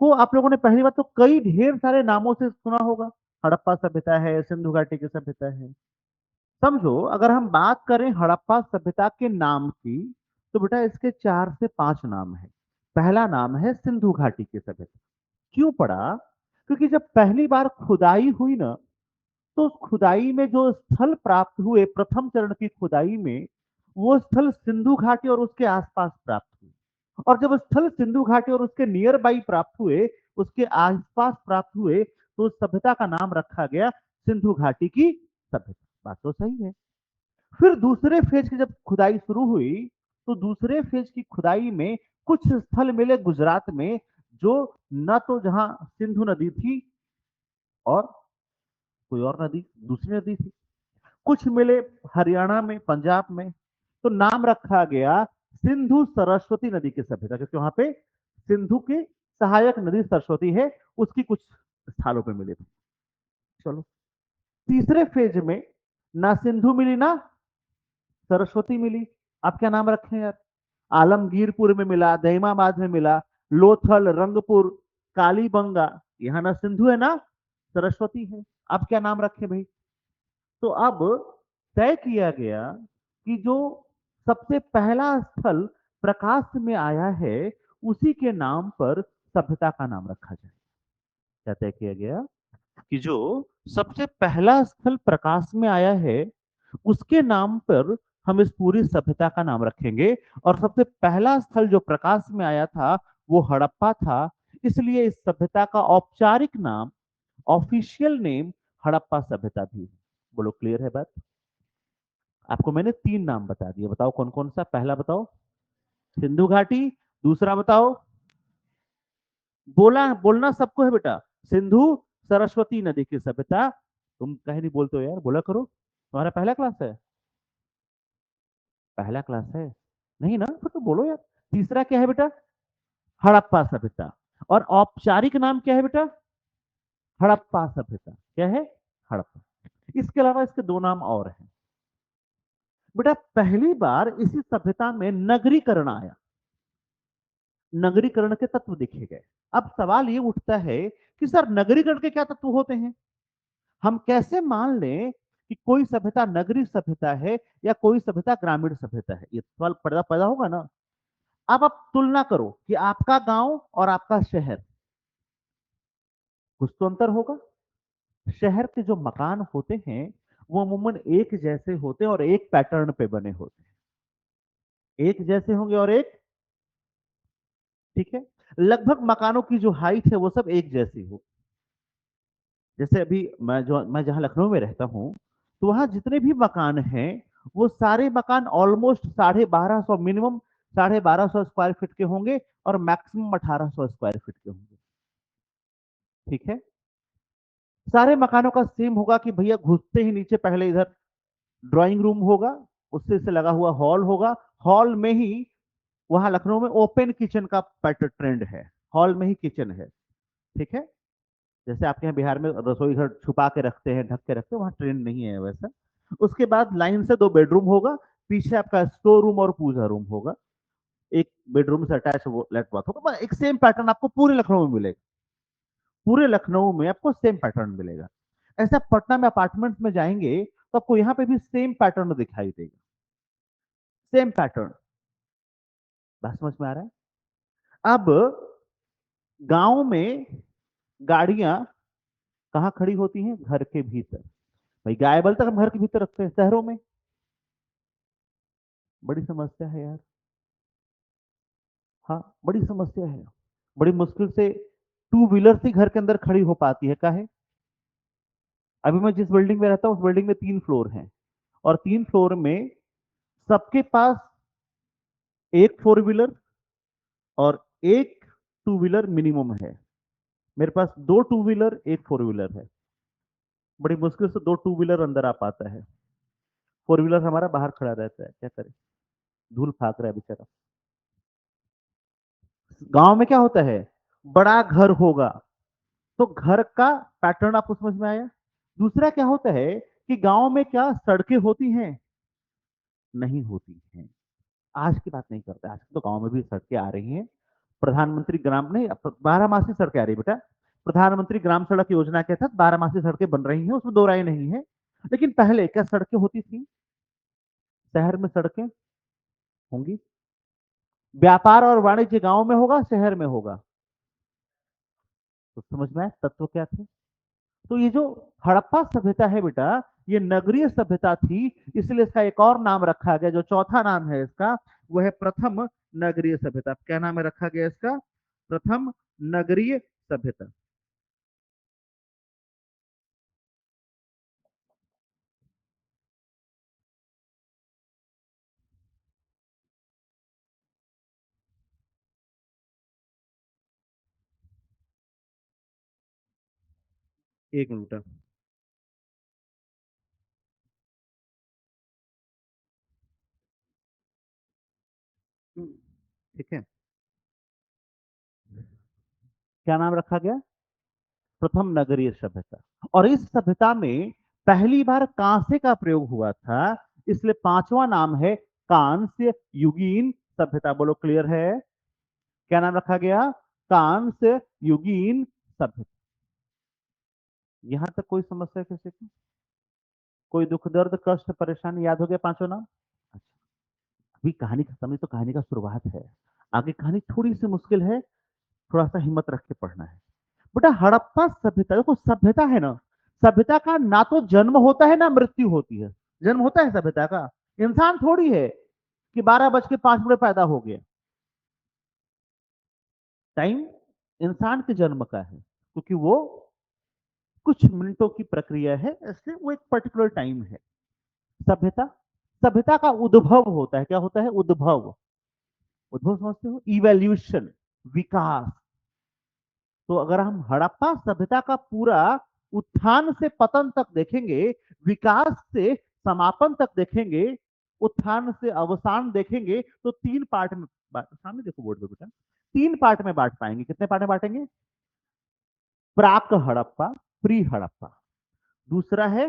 को आप लोगों ने पहली बात तो कई ढेर सारे नामों से सुना होगा। हड़प्पा सभ्यता है, सिंधु घाटी की सभ्यता है। समझो, अगर हम बात करें हड़प्पा सभ्यता के नाम की, तो बेटा इसके 4 से 5 नाम है। पहला नाम है सिंधु घाटी की सभ्यता। क्यों पड़ा? क्योंकि जब पहली बार खुदाई हुई ना, तो उस खुदाई में जो स्थल प्राप्त हुए, प्रथम चरण की खुदाई में, वो स्थल सिंधु घाटी और उसके आसपास प्राप्त हुए। और जब स्थल सिंधु घाटी और उसके नियर बाई प्राप्त हुए, उसके आसपास प्राप्त हुए, तो उस सभ्यता का नाम रखा गया सिंधु घाटी की सभ्यता। बात तो सही है। फिर दूसरे फेज की जब खुदाई शुरू हुई, तो दूसरे फेज की खुदाई में कुछ स्थल मिले गुजरात में, जो न तो जहां सिंधु नदी थी और कोई और नदी, दूसरी नदी थी। कुछ मिले हरियाणा में, पंजाब में। तो नाम रखा गया सिंधु सरस्वती नदी की सभ्यता, क्योंकि वहां पे सिंधु की सहायक नदी सरस्वती है, उसकी कुछ स्थानों पे मिले थे। चलो, तीसरे फेज में ना सिंधु मिली ना सरस्वती मिली। आप क्या नाम रखें यार? आलमगीरपुर में मिला, दहिमाबाद में मिला, लोथल, रंगपुर, कालीबंगा, यहाँ ना सिंधु है ना सरस्वती है। आप क्या नाम रखें भाई? तो अब तय किया गया कि जो सबसे पहला स्थल प्रकाश में आया है, उसी के नाम पर सभ्यता का नाम रखा जाए। क्या तय किया गया? कि जो सबसे पहला स्थल प्रकाश में आया है, उसके नाम पर हम इस पूरी सभ्यता का नाम रखेंगे। और सबसे पहला स्थल जो प्रकाश में आया था, वो हड़प्पा था। इसलिए इस सभ्यता का औपचारिक नाम, ऑफिशियल नेम, हड़प्पा सभ्यता भी है। बोलो, क्लियर है बात? आपको मैंने 3 नाम बता दिए, बताओ कौन कौन सा। पहला बताओ सिंधु घाटी, दूसरा बताओ, बोला बोलना सबको है बेटा, सिंधु सरस्वती नदी की सभ्यता। तुम कहीं नहीं बोलते हो यार, बोला करो। तुम्हारा पहला क्लास है? पहला क्लास है नहीं ना? फिर तो बोलो यार। तीसरा क्या है बेटा? हड़प्पा सभ्यता। और औपचारिक नाम क्या है बेटा? हड़प्पा सभ्यता। क्या है? हड़प्पा। इसके अलावा इसके 2 नाम और हैं बेटा। पहली बार इसी सभ्यता में नगरीकरण आया, नगरीकरण के तत्व देखे गए। अब सवाल ये उठता है कि सर नगरीकरण के क्या तत्व होते हैं? हम कैसे मान लें कि कोई सभ्यता नगरी सभ्यता है या कोई सभ्यता ग्रामीण सभ्यता है? ये सवाल पैदा पैदा होगा ना। अब आप तुलना करो कि आपका गांव और आपका शहर, कुछ तो अंतर होगा। शहर के जो मकान होते हैं, वो अमूमन एक जैसे होते हैं और एक पैटर्न पे बने होते हैं। एक जैसे होंगे और एक, ठीक है, लगभग मकानों की जो हाइट है वो सब एक जैसी हो। जैसे अभी मैं जहां लखनऊ में रहता हूँ, तो वहां जितने भी मकान हैं, वो सारे मकान ऑलमोस्ट 1250, मिनिमम 1250 स्क्वायर फीट के होंगे और मैक्सिमम 1800 स्क्वायर फीट के होंगे। ठीक है। सारे मकानों का सेम होगा कि भैया घुसते ही नीचे पहले इधर ड्राइंग रूम होगा, उससे से लगा हुआ हॉल होगा। हॉल में ही, वहां लखनऊ में ओपन किचन का ट्रेंड है, हॉल में ही किचन है। ठीक है। जैसे आपके यहाँ बिहार में रसोई घर छुपा के रखते हैं, ढक के रखते हैं, वहां ट्रेंड नहीं है वैसा। उसके बाद लाइन से 2 बेडरूम होगा, पीछे आपका स्टोर रूम और पूजा रूम होगा, एक बेडरूम से अटैच वो लेट बाथ होगा। एक सेम पैटर्न आपको पूरे लखनऊ में मिलेगा। पूरे लखनऊ में आपको सेम पैटर्न मिलेगा। ऐसा पटना में अपार्टमेंट में जाएंगे, तो आपको यहाँ पे भी सेम पैटर्न दिखाई देगा। Same pattern. बात समझ में आ रहा है? अब गांव में गाड़ियां कहाँ खड़ी होती हैं? घर के भीतर। भाई गाय बल तक हम घर के भीतर रखते हैं। शहरों में बड़ी समस्या है यार। हाँ, बड़ी समस्या है। बड़ी मुश्किल से 2 व्हीलर ही घर के अंदर खड़ी हो पाती है। का है? अभी मैं जिस बिल्डिंग में रहता हूँ, उस बिल्डिंग में 3 फ्लोर हैं, और 3 फ्लोर में सबके पास एक 4 व्हीलर और एक 2 व्हीलर मिनिमम है। मेरे पास 2 2 व्हीलर, एक 4 व्हीलर है। बड़ी मुश्किल से 2 2 व्हीलर अंदर आ पाता है। 4 व्हीलर हमारा बाहर खड़ा रहता है। क्या करें? धूल फाक रहा है बेचारा। गांव में क्या होता है? बड़ा घर होगा, तो घर का पैटर्न आपको समझ में आया। दूसरा क्या होता है कि गांव में क्या सड़कें होती हैं? नहीं होती हैं। आज की बात नहीं करते, आज तो गांव में भी सड़कें आ रही हैं। प्रधानमंत्री ग्राम नहीं, 12 मासी सड़कें आ रही बेटा। प्रधानमंत्री ग्राम सड़क योजना के तहत 12 मासी सड़कें बन रही हैं, उसमें दो राय नहीं है। लेकिन पहले क्या सड़कें होती थी? शहर में सड़कें होंगी। व्यापार और वाणिज्य गांव में होगा, शहर में होगा? तो समझ में आया तत्व क्या थे। तो ये जो हड़प्पा सभ्यता है बेटा, ये नगरीय सभ्यता थी, इसलिए इसका एक और नाम रखा गया, जो चौथा नाम है इसका, वो है प्रथम नगरीय सभ्यता। क्या नाम है रखा गया इसका? प्रथम नगरीय सभ्यता। एक मिनट बेटा। ठीक है। क्या नाम रखा गया? प्रथम नगरीय सभ्यता। और इस सभ्यता में पहली बार कांसे का प्रयोग हुआ था, इसलिए पांचवा नाम है कांस्य युगीन सभ्यता। बोलो क्लियर है? क्या नाम रखा गया? कांस्य युगीन सभ्यता। यहां तक कोई समस्या किसी को? कोई दुख दर्द कष्ट परेशानी याद हो गया पांचों नाम? अच्छा, अभी कहानी खत्म है, तो कहानी का शुरुआत है। आगे कहानी थोड़ी सी मुश्किल है, थोड़ा सा हिम्मत रख के पढ़ना है। बेटा हड़प्पा सभ्यता, देखो सभ्यता है ना, सभ्यता का ना तो जन्म होता है ना मृत्यु होती है। जन्म होता है सभ्यता का? इंसान थोड़ी है कि 12:05 पैदा हो गया। टाइम इंसान के जन्म का है, क्योंकि वो कुछ मिनटों की प्रक्रिया है, इसलिए वो एक पर्टिकुलर टाइम है। सभ्यता, सभ्यता का उद्भव होता है। क्या होता है? उद्भव। उद्भव समझते हो? इवोल्यूशन, विकास। तो अगर हम हड़प्पा सभ्यता का पूरा उत्थान से पतन तक देखेंगे, विकास से समापन तक देखेंगे, उत्थान से अवसान देखेंगे, तो तीन पार्ट में सामने देखो बोर्ड पे बेटा, तीन पार्ट में बांट पाएंगे। कितने पार्ट में बांटेंगे? प्राक हड़प्पा, प्री हड़प्पा। दूसरा है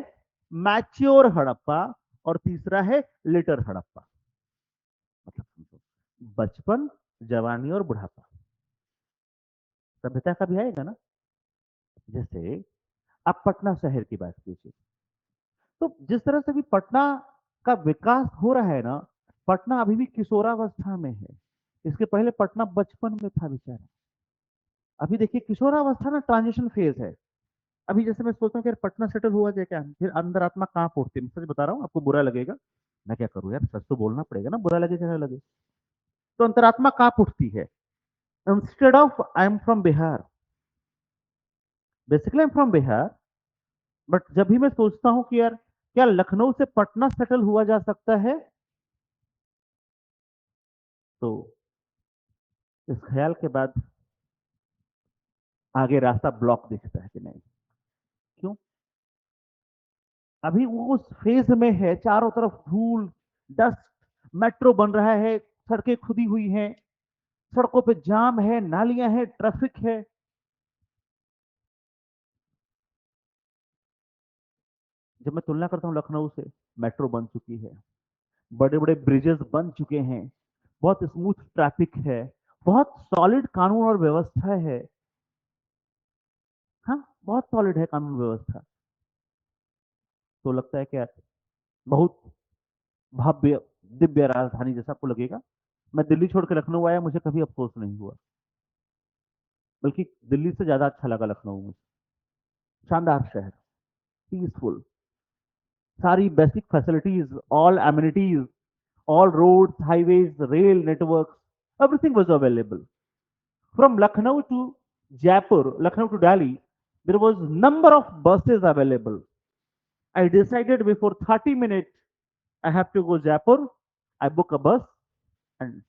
मैच्योर हड़प्पा, और तीसरा है लेटर हड़प्पा। मतलब समझो, बचपन, जवानी और बुढ़ापा सभ्यता का भी आएगा ना। जैसे आप पटना शहर की बात कीजिए, तो जिस तरह से भी पटना का विकास हो रहा है ना, पटना अभी भी किशोरावस्था में है। इसके पहले पटना बचपन में था बेचारा। अभी देखिए किशोरावस्था ना ट्रांजिशन फेज है। अभी जैसे मैं सोचता हूँ कि यार पटना सेटल हुआ जाए क्या, फिर अंदर आत्मा कहाँ उठती है। मैं सच बता रहा हूँ, आपको बुरा लगेगा, मैं क्या करूँ यार, सच तो बोलना पड़ेगा ना, बुरा लगे चाहे ना लगे। तो अंतरात्मा कहाँ उठती है? Instead of I am from Bihar, basically I am from Bihar, but जब भी मैं सोचता हूँ कि यार क्या लखनऊ से पटना सेटल हुआ जा सकता है, तो इस ख्याल के बाद आगे रास्ता ब्लॉक दिखता है कि नहीं। क्यों? अभी वो उस फेज में है, चारों तरफ धूल, डस्ट, मेट्रो बन रहा है, सड़कें खुदी हुई हैं, सड़कों पे जाम है, नालियां हैं, ट्रैफिक है। जब मैं तुलना करता हूँ लखनऊ से, मेट्रो बन चुकी है, बड़े बड़े ब्रिजेस बन चुके हैं, बहुत स्मूथ ट्रैफिक है, बहुत सॉलिड कानून और व्यवस्था है। हाँ, बहुत सॉलिड है कानून व्यवस्था। तो लगता है कि बहुत भव्य दिव्य राजधानी जैसा आपको लगेगा। मैं दिल्ली छोड़ के लखनऊ आया, मुझे कभी अफसोस नहीं हुआ, बल्कि दिल्ली से ज्यादा अच्छा लगा लखनऊ में। शानदार शहर, पीसफुल, सारी basic facilities, all amenities, all roads, highways, rail networks, everything was available. From Lucknow to Jaipur, Lucknow to Delhi, there was number of buses available. I decided before 30 minutes I have to go Jaipur. I book a bus and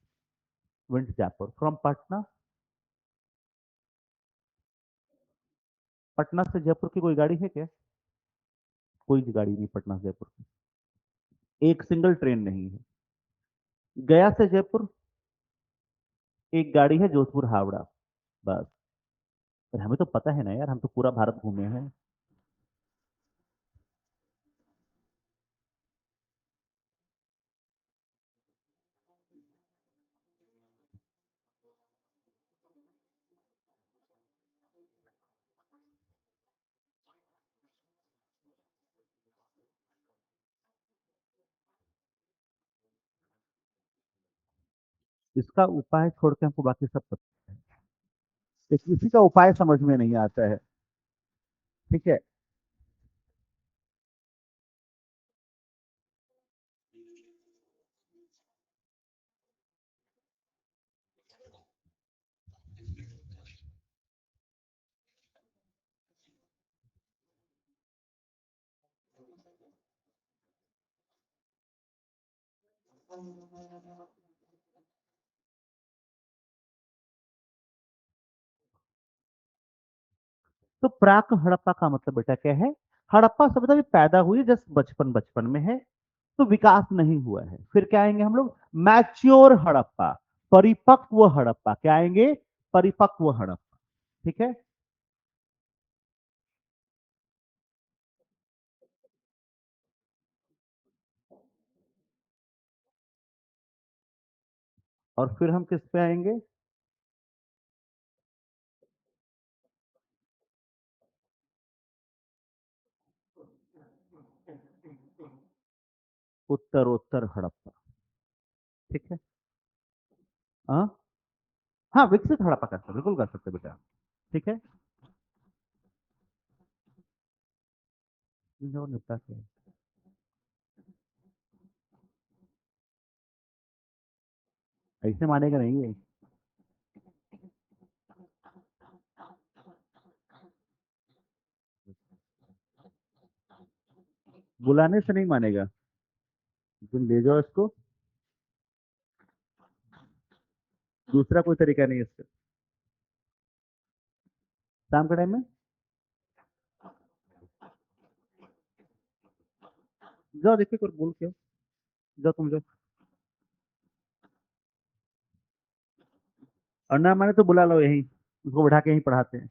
went to Jaipur. From Patna, Patna से जयपुर की कोई गाड़ी है क्या? कोई गाड़ी नहीं पटना से जयपुर की, एक सिंगल ट्रेन नहीं है। गया से जयपुर एक गाड़ी है, जोधपुर हावड़ा, बस। पर हमें तो पता है ना यार, हम तो पूरा भारत घूमे हैं। इसका उपाय छोड़ के हमको बाकी सब पता है, लेकिन इसी का उपाय समझ में नहीं आता है। ठीक है। तो प्राक हड़प्पा का मतलब बेटा क्या है? हड़प्पा सभ्यता भी पैदा हुई जस्ट बचपन बचपन में है, तो विकास नहीं हुआ है। फिर क्या आएंगे हम लोग? मैच्योर हड़प्पा, परिपक्व हड़प्पा। क्या आएंगे? परिपक्व हड़प्पा। ठीक है। और फिर हम किस पे आएंगे? उत्तरोत्तर हड़प्पा। ठीक है। हाँ। हाँ, विकसित हड़प्पा कर सकते, बिल्कुल कर सकते बेटा। ठीक है। जो निपटा के ऐसे मानेगा नहीं है। बुलाने से नहीं मानेगा। तुम ले जाओ इसको। दूसरा कोई तरीका नहीं है इसका। शाम के टाइम में जाओ, देखिए कोई बोल के आओ। जाओ तुम जाओ। और ना माने तो बुला लो यहीं, उसको बैठा के यहीं पढ़ाते हैं।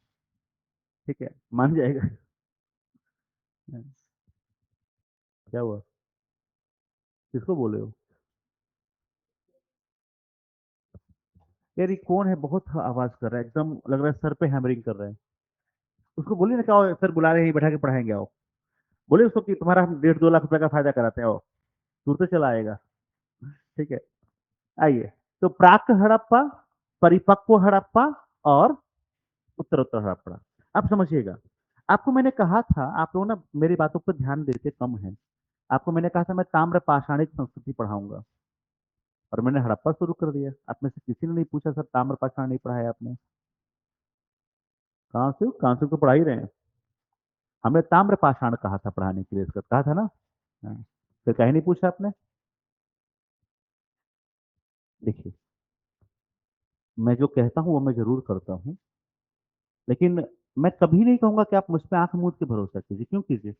ठीक है, मान जाएगा। क्या हुआ? किसको बोले हो? यार ये कौन है? बहुत आवाज कर रहा है, एकदम लग रहा है सर पे हैमरिंग कर रहा है। उसको बोलिए ना, क्या आओ, सर बुला रहे हैं, बैठा के पढ़ाएंगे, आओ। बोले उसको कि तुम्हारा हम 1.5-2 लाख रुपए का फायदा कराते हैं, आओ। दूर से चला आएगा। ठीक है। आइए। तो प्राक हड़प्पा, परिपक्व हड़प्पा और उत्तरोत्तर हड़प्पा। अब समझिएगा। आपको मैंने कहा था, आप लोग ना मेरी बातों पर ध्यान देते कम है। आपको मैंने कहा था मैं ताम्र पाषाणिक संस्कृति पढ़ाऊंगा, और मैंने हड़प्पा शुरू कर दिया। आप में से किसी ने नहीं पूछा सर ताम्र पाषाण नहीं पढ़ाया आपने? कहाँ से तो पढ़ा ही रहे हैं। हमने ताम्र पाषाण कहा था पढ़ाने के लिए, इसका कहा था ना। हाँ। फिर कहीं नहीं पूछा आपने। देखिए, मैं जो कहता हूँ वो मैं जरूर करता हूँ, लेकिन मैं कभी नहीं कहूंगा कि आप मुझ पे आंख मूंद के भरोसा कीजिए। क्यों कीजिए?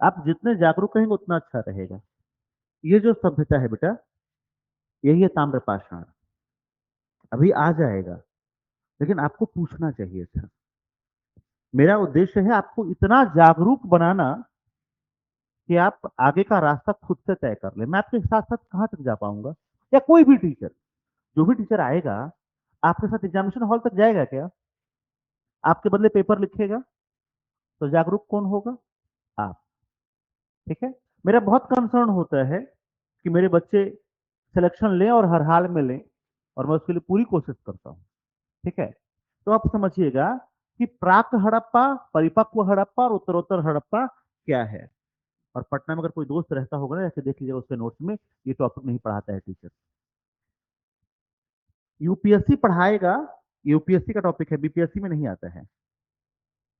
आप जितने जागरूक रहेंगे उतना अच्छा रहेगा। ये जो सभ्यता है बेटा, यही है ताम्र पाषाण। अभी आ जाएगा, लेकिन आपको पूछना चाहिए था। मेरा उद्देश्य है आपको इतना जागरूक बनाना कि आप आगे का रास्ता खुद से तय कर ले। मैं आपके साथ साथ कहाँ तक जा पाऊंगा? या कोई भी टीचर, जो भी टीचर आएगा आपके साथ एग्जामिनेशन हॉल तक जाएगा क्या? आपके बदले पेपर लिखेगा? तो जागरूक कौन होगा? आप। ठीक है। मेरा बहुत कंसर्न होता है कि मेरे बच्चे सिलेक्शन लें और हर हाल में लें, और मैं उसके लिए पूरी कोशिश करता हूँ। ठीक है। तो आप समझिएगा कि प्राक हड़प्पा, परिपक्व हड़प्पा और उत्तरोत्तर हड़प्पा क्या है। और पटना में अगर कोई दोस्त रहता होगा ना, ऐसे देख लीजिएगा उसके नोट्स में, ये टॉपिक नहीं पढ़ाता है टीचर। यूपीएससी पढ़ाएगा, यूपीएससी का टॉपिक है, बीपीएससी में नहीं आता है।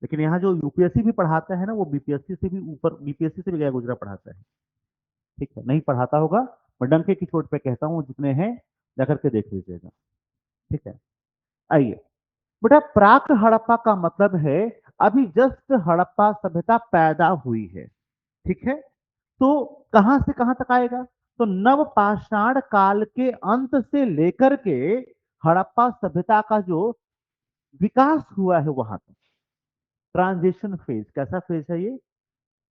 लेकिन यहाँ जो यूपीएससी भी पढ़ाता है ना, वो बीपीएससी से भी ऊपर, बीपीएससी से भी गया गुजरा पढ़ाता है। ठीक है, नहीं पढ़ाता होगा, मैं डंके की चोट पे कहता हूँ, जितने हैं जाकर के देख लीजिएगा। ठीक है। आइए बेटा, प्राक हड़प्पा का मतलब है अभी जस्ट हड़प्पा सभ्यता पैदा हुई है। ठीक है। तो कहां से कहां तक आएगा? तो नव पाषाण काल के अंत से लेकर के हड़प्पा सभ्यता का जो विकास हुआ है वहां तक, ट्रांजिशन फेज। कैसा फेज है ये?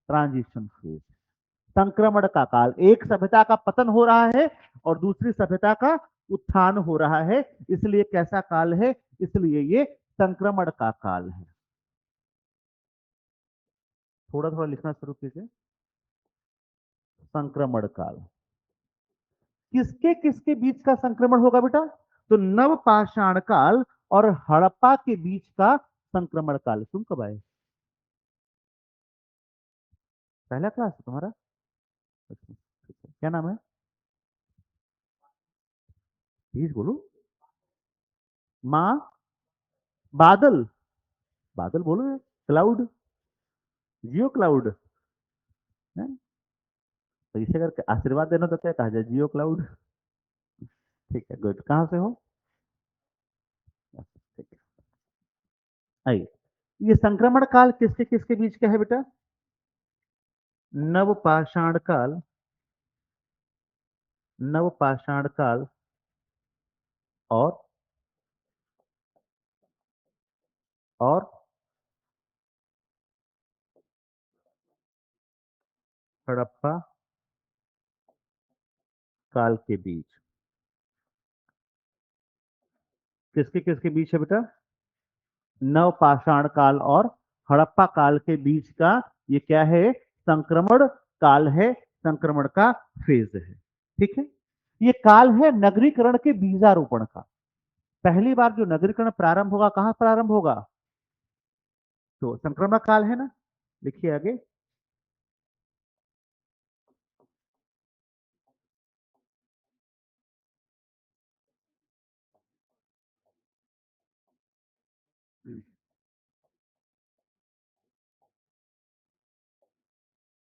Transition phase. संक्रमण का काल। एक सभ्यता का पतन हो रहा है और दूसरी सभ्यता का उत्थान हो रहा है, इसलिए कैसा काल है? इसलिए ये संक्रमण का काल है। थोड़ा थोड़ा लिखना शुरू कीजिए। संक्रमण काल। किसके किसके बीच का संक्रमण होगा बेटा? तो नवपाषाण काल और हड़प्पा के बीच का संक्रमण काल। तुम कब आए? पहला क्लास है तुम्हारा? अच्छा, ठीक है। क्या नाम है? प्लीज बोलो। माँ? बादल? बादल बोलो। क्लाउड? जियो क्लाउड है? तो इसे करके आशीर्वाद देना तो क्या कहा जाए, जियो क्लाउड। ठीक है, गुड। कहाँ से हो? ठीक है, आइए। ये संक्रमण काल किसके किसके बीच का है बेटा? नवपाषाण काल, नवपाषाण काल और और हड़प्पा काल के बीच। किसके किसके बीच है बेटा? नवपाषाण काल और हड़प्पा काल के बीच का ये क्या है? संक्रमण काल है, संक्रमण का फेज है। ठीक है। ये काल है नगरीकरण के बीजारोपण का। पहली बार जो नगरीकरण प्रारंभ होगा कहां प्रारंभ होगा? तो संक्रमण काल है ना। लिखिए आगे।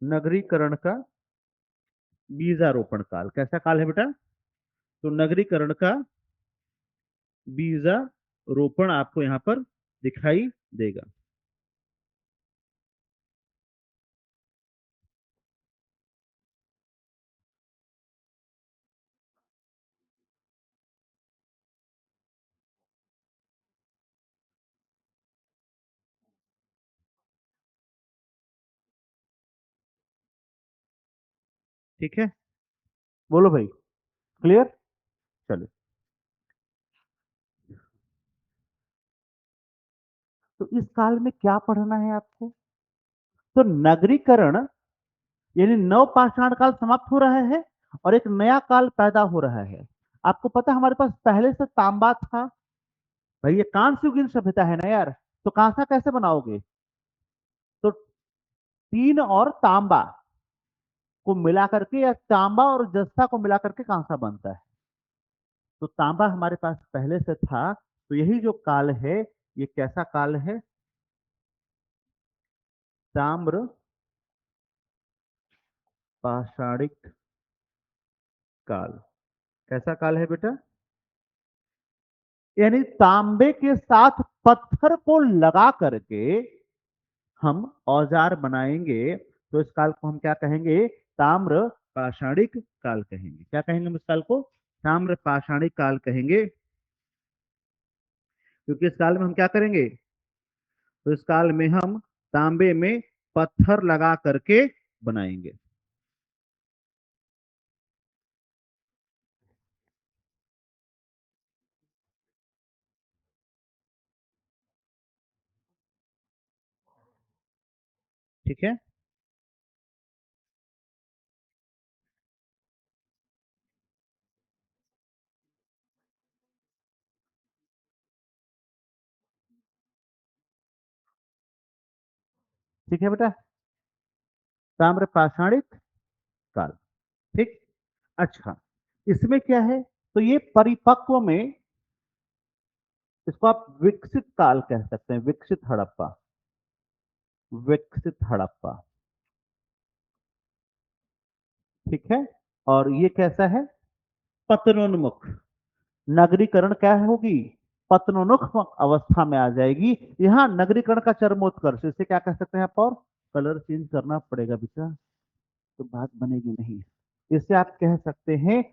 नगरीकरण का बीजारोपण काल कैसा काल है बेटा? तो नगरीकरण का बीजारोपण आपको यहां पर दिखाई देगा। ठीक है, बोलो भाई। क्लियर? चलो। तो इस काल में क्या पढ़ना है आपको? तो नगरीकरण यानी नवपाषाण काल समाप्त हो रहा है और एक नया काल पैदा हो रहा है। आपको पता है हमारे पास पहले से तांबा था। भाई ये कांस्य युगीन सभ्यता है ना यार। तो कांसा कैसे बनाओगे? तो टीन और तांबा को मिला करके या तांबा और जस्ता को मिला करके कांसा बनता है। तो तांबा हमारे पास पहले से था। तो यही जो काल है ये कैसा काल है? ताम्र पाषाणिक काल। कैसा काल है बेटा? यानी तांबे के साथ पत्थर को लगा करके हम औजार बनाएंगे। तो इस काल को हम क्या कहेंगे? ताम्र पाषाणिक काल कहेंगे। क्या कहेंगे हम इस काल को? ताम्र पाषाणिक काल कहेंगे। क्योंकि इस काल में हम क्या करेंगे? तो इस काल में हम तांबे में पत्थर लगा करके बनाएंगे। ठीक है। ठीक है बेटा, ताम्र पाषाणिक काल। ठीक। अच्छा, इसमें क्या है? तो ये परिपक्व में इसको आप विकसित काल कह सकते हैं। विकसित हड़प्पा, विकसित हड़प्पा। ठीक है। और ये कैसा है? पतनोन्मुख। नगरीकरण क्या होगी? पतनोन्मुख अवस्था में आ जाएगी। यहाँ नगरीकरण का चरमोत्कर्ष, इसे क्या कह सकते हैं आप? और कलर चेंज करना पड़ेगा बेटा, तो बात बनेगी नहीं। इसे आप कह सकते हैं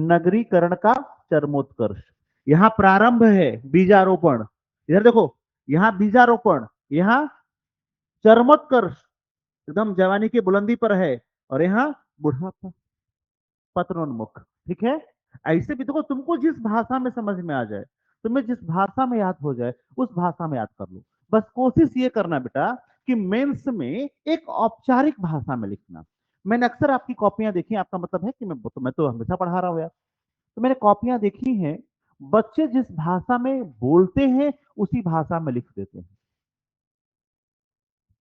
नगरीकरण का चरमोत्कर्ष। यहाँ प्रारंभ है बीजारोपण। इधर देखो, यहाँ बीजारोपण, यहाँ चरमोत्कर्ष एकदम जवानी की बुलंदी पर है, और यहाँ बुढ़ापा, पतनोन्मुख। ठीक है। ऐसे भी देखो, तुमको जिस भाषा में समझ में आ जाए, तुम्हें जिस भाषा में याद हो जाए उस भाषा में याद कर लो। बस कोशिश ये करना बेटा कि मेंस में एक औपचारिक भाषा में लिखना। मैंने अक्सर आपकी कॉपियां देखी, आपका मतलब है कि मैं तो हमेशा पढ़ा रहा हूं यार। तो मैंने कॉपियां देखी हैं, बच्चे जिस भाषा में बोलते हैं उसी भाषा में लिख देते हैं।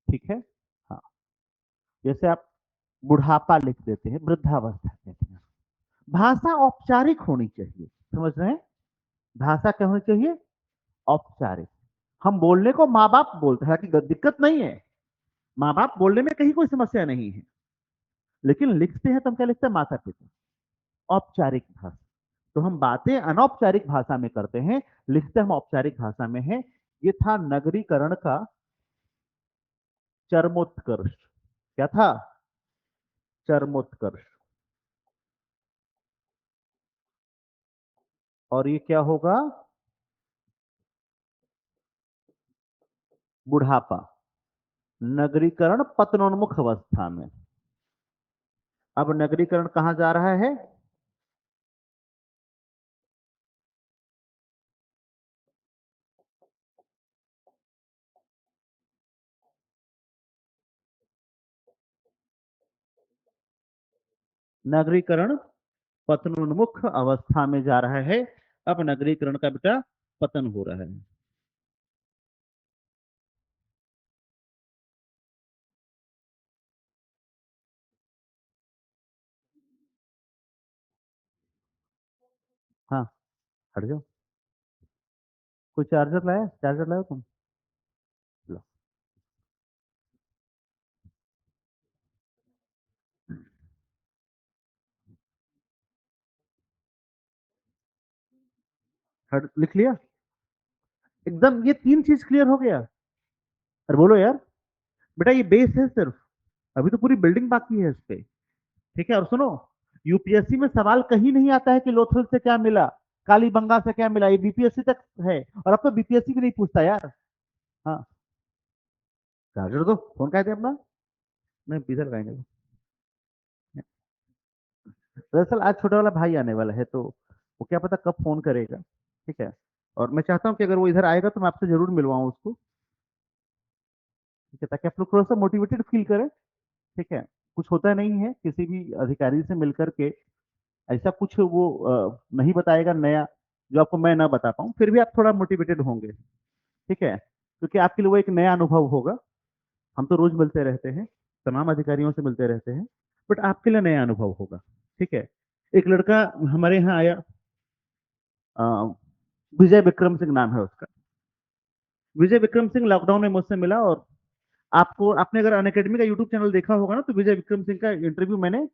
ठीक है। हाँ। जैसे आप बुढ़ापा लिख देते हैं, वृद्धावस्था कहते हैं। भाषा औपचारिक होनी चाहिए, समझ रहे हैं? भाषा क्या होनी चाहिए? औपचारिक। हम बोलने को माँ बाप बोलते हैं, हालांकि दिक्कत नहीं है, माँ बाप बोलने में कहीं कोई समस्या नहीं है, लेकिन लिखते हैं तो हम क्या लिखते हैं? माता पिता। औपचारिक भाषा। तो हम बातें अनौपचारिक भाषा में करते हैं, लिखते हम औपचारिक भाषा में हैं। ये था नगरीकरण का चरमोत्कर्ष। क्या था? चरमोत्कर्ष। और ये क्या होगा? बुढ़ापा। नगरीकरण पतनोन्मुख अवस्था में। अब नगरीकरण कहां जा रहा है? नगरीकरण पतनोन्मुख अवस्था में जा रहा है। अब नगरीकरण का बेटा पतन हो रहा है। हाँ, हट जाओ। कोई चार्जर लाया? चार्जर लाया तुम? लो। हट, लिख लिया? एकदम ये तीन चीज क्लियर हो गया? अरे बोलो यार। बेटा ये बेस है सिर्फ, अभी तो पूरी बिल्डिंग बाकी है इस पे। ठीक है। और सुनो, यूपीएससी में सवाल कहीं नहीं आता है कि लोथल से क्या मिला, कालीबंगा से क्या मिला, ये बीपीएससी तक है। और अब तो बीपीएससी भी नहीं पूछता यार। हाँ। चार्जर दो, फोन कहते अपना। नहीं, इधर कहेंगे। दरअसल आज छोटा वाला भाई आने वाला है, तो वो क्या पता कब फोन करेगा। ठीक है। और मैं चाहता हूँ कि अगर वो इधर आएगा तो मैं आपसे जरूर मिलवाऊँ उसको। ठीक है, ताकि आप लोग थोड़ा सा मोटिवेटेड फील करें। ठीक है। कुछ होता नहीं है, किसी भी अधिकारी से मिलकर के ऐसा कुछ वो नहीं बताएगा नया जो आपको मैं ना बता पाऊँ, फिर भी आप थोड़ा मोटिवेटेड होंगे। ठीक है, क्योंकि आपके लिए वो एक नया अनुभव होगा। हम तो रोज मिलते रहते हैं, तमाम अधिकारियों से मिलते रहते हैं, बट आपके लिए नया अनुभव होगा। ठीक है। एक लड़का हमारे यहाँ आया, अ, विजय विक्रम सिंह नाम है उसका। विजय विक्रम सिंह लॉकडाउन में मुझसे मिला, और आपको, आपने अगर अनअकैडमी का यूट्यूब चैनल देखा होगा ना, तो विजय विक्रम सिंह का इंटरव्यू मैंने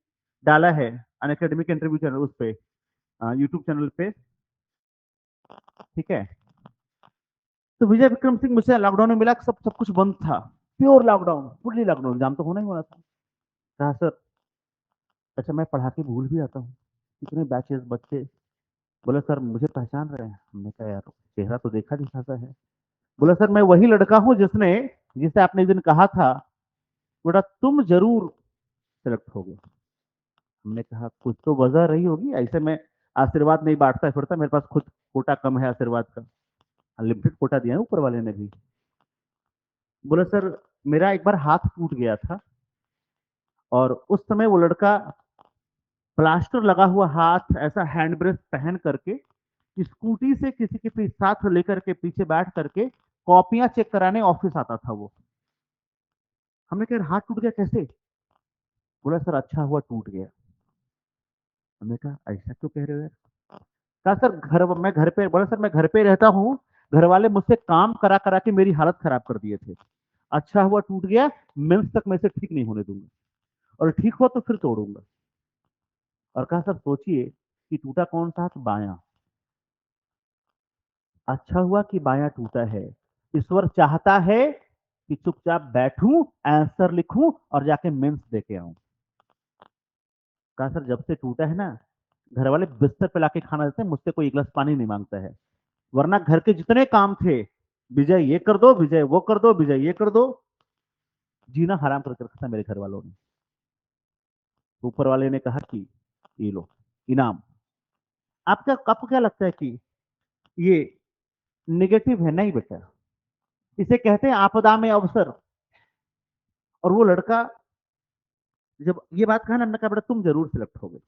डाला है अनअकैडमी के इंटरव्यू चैनल, उस पे, यूट्यूब चैनल पे। ठीक है। तो विजय विक्रम सिंह मुझसे लॉकडाउन में मिला, सब सब कुछ बंद था, pure lockdown, fully lockdown, exam तो होना ही होना था। कहा सर, अच्छा मैं पढ़ा के भूल भी आता हूँ, कितने बैचेस बच्चे। बोला सर मुझे पहचान रहे हैं? हमने कहा यार चेहरा तो देखा दिखा सा है। बोला सर मैं वही लड़का हूँ जिसने, जिसे आपने एक दिन कहा था बेटा तुम जरूर सिलेक्ट हो गए। हमने कहा कुछ तो वजह रही होगी, ऐसे में आशीर्वाद नहीं बांटता फिरता, मेरे पास खुद कोटा कम है आशीर्वाद का, अनलिमिटेड कोटा दिया है ऊपर वाले ने भी। बोला सर मेरा एक बार हाथ टूट गया था, और उस समय वो लड़का प्लास्टर लगा हुआ हाथ, ऐसा हैंड ब्रेस पहन करके स्कूटी से किसी के साथ लेकर के पीछे बैठ करके कॉपियां चेक कराने ऑफिस आता था वो। हमने कहा हाथ टूट गया कैसे? बोला सर अच्छा हुआ टूट गया। हमने कहा ऐसा क्यों कह रहे हो यार? कहा सर घर, मैं घर पे, बोला सर मैं घर पे रहता हूँ, घर वाले मुझसे काम करा करा के मेरी हालत खराब कर दिए थे, अच्छा हुआ टूट गया, मेंस तक मैं इसे ठीक नहीं होने दूंगा, और ठीक हुआ तो फिर तोड़ूंगा। और कहा सर सोचिए कि टूटा कौन सा हाथ? बायां। अच्छा हुआ कि बायां टूटा है, ईश्वर चाहता है कि चुपचाप बैठूं, आंसर लिखूं और जाके मेंस दे के आऊं। कहा सर जब से टूटा है ना, घर वाले बिस्तर पे लाके खाना देते हैं, मुझसे कोई एक गिलास पानी नहीं मांगता है, वरना घर के जितने काम थे, विजय ये कर दो, विजय वो कर दो, विजय ये कर दो, जीना हराम करके रखा था मेरे घर वालों ने। ऊपर वाले ने कहा कि ये लो इनाम। आपको क्या लगता है कि ये निगेटिव है? नहीं बेटा, इसे कहते हैं आपदा में अवसर। और वो लड़का जब ये बात कहा ना, हमने कहा बेटा तुम जरूर सिलेक्ट होगे।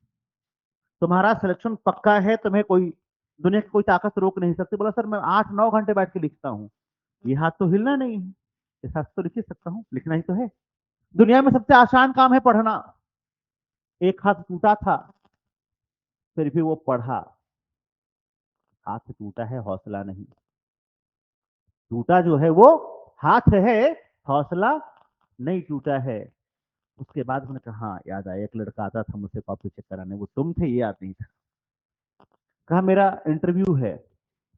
तुम्हारा सिलेक्शन पक्का है, तुम्हें कोई दुनिया की कोई ताकत रोक नहीं सकती। बोला सर मैं 8-9 घंटे बैठ के लिखता हूँ। ये हाथ तो हिलना नहीं है, इस हाथ से तो लिख ही सकता हूँ, लिखना ही तो है। दुनिया में सबसे आसान काम है पढ़ना। एक हाथ टूटा था, फिर भी वो पढ़ा। हाथ टूटा है, हौसला नहीं। टूटा जो है वो हाथ है, हौसला नहीं टूटा है। उसके बाद मैंने कहा हाँ याद आया, एक लड़का आता था मुझसे कॉपी चेक कराने, वो तुम थे, ये याद नहीं था। कहा मेरा इंटरव्यू है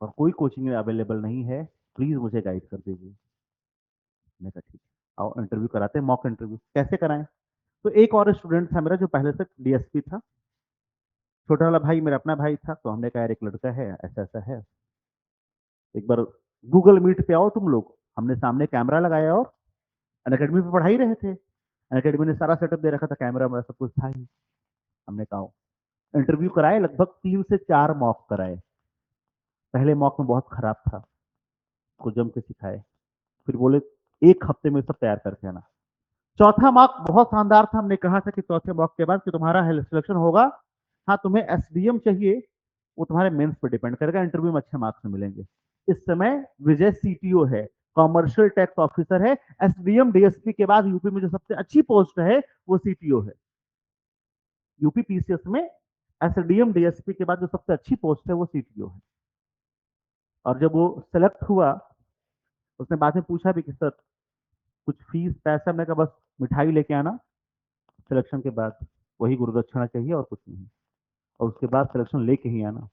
और कोई कोचिंग में अवेलेबल नहीं है, प्लीज मुझे गाइड कर दीजिए। मैंने कहा ठीक है, आओ इंटरव्यू कराते हैं, मॉक इंटरव्यू कैसे कराएं। तो एक और स्टूडेंट था मेरा जो पहले से डीएसपी था, छोटा वाला भाई मेरा अपना भाई था। तो हमने कहा यार एक लड़का है ऐसा ऐसा है, एक बार गूगल मीट पे आओ तुम लोग। हमने सामने कैमरा लगाया और अनअकैडमी पे पढ़ा ही रहे थे। अनअकैडमी ने सारा सेटअप दे रखा था, कैमरा वैमरा सब कुछ था ही। हमने कहा इंटरव्यू कराए, लगभग 3 से 4 मॉक कराए। पहले मॉक में बहुत खराब था, को जम के सिखाए। फिर बोले 1 हफ्ते में सब तैयार करके आना। चौथा मॉक बहुत शानदार था। हमने कहा था कि चौथे मॉक के बाद कि तुम्हारा सिलेक्शन होगा, हाँ तुम्हें एसडीएम चाहिए, वो तुम्हारे मेंस पर डिपेंड करेगा, इंटरव्यू में अच्छे मार्क्स मिलेंगे। इस समय विजय सीटीओ है, कॉमर्शियल टैक्स ऑफिसर है। एसडीएम डीएसपी के बाद यूपी में जो सबसे अच्छी पोस्ट है वो सीटीओ है। यूपी पीसीएस में एसडीएम डीएसपी के बाद जो सबसे अच्छी पोस्ट है वो सीटीओ है। और जब वो सेलेक्ट हुआ, उसने बाद में पूछा भी कि सर कुछ फीस पैसा, हमने कहा बस मिठाई लेके आना सिलेक्शन के बाद, वही गुरुदक्षिणा चाहिए और कुछ नहीं। और उसके बाद सिलेक्शन लेके ही आना।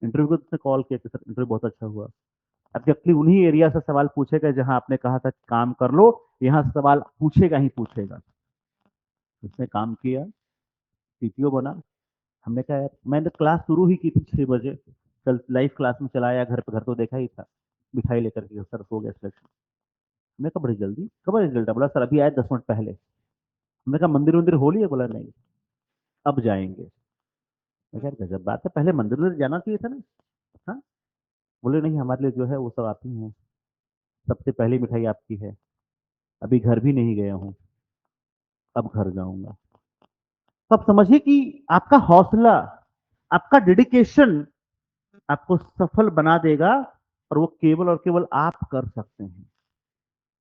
इंटरव्यू को उसने कॉल किया कि सर इंटरव्यू बहुत अच्छा हुआ। अब एक्चुअली उन्हीं एरिया से सवाल पूछेगा जहां आपने कहा था काम कर लो, यहाँ सवाल पूछेगा ही पूछेगा। उसने काम किया, सीटीओ बना। हमने कहा यार, मैंने क्लास शुरू ही की थी 6 बजे, कल लाइव क्लास में चला आया घर पे, घर तो देखा ही था। मिठाई लेकर के सर हो गया सिलेक्शन। हमने कहा बड़ी जल्दी, कब रिजल्ट है? बोला सर अभी आए 10 मिनट पहले। हमने कहा मंदिर मंदिर हो लिया? बोला नहीं, अब जाएंगे। मैं कहा गजब बात है, पहले मंदिर में जाना चाहिए था ना। हाँ, बोले नहीं हमारे लिए जो है वो सब आप ही हैं, सबसे पहली मिठाई आपकी है। अभी घर भी नहीं गया हूँ, अब घर जाऊंगा। तो आप समझिए कि आपका हौसला, आपका डेडिकेशन आपको सफल बना देगा, और वो केवल और केवल आप कर सकते हैं,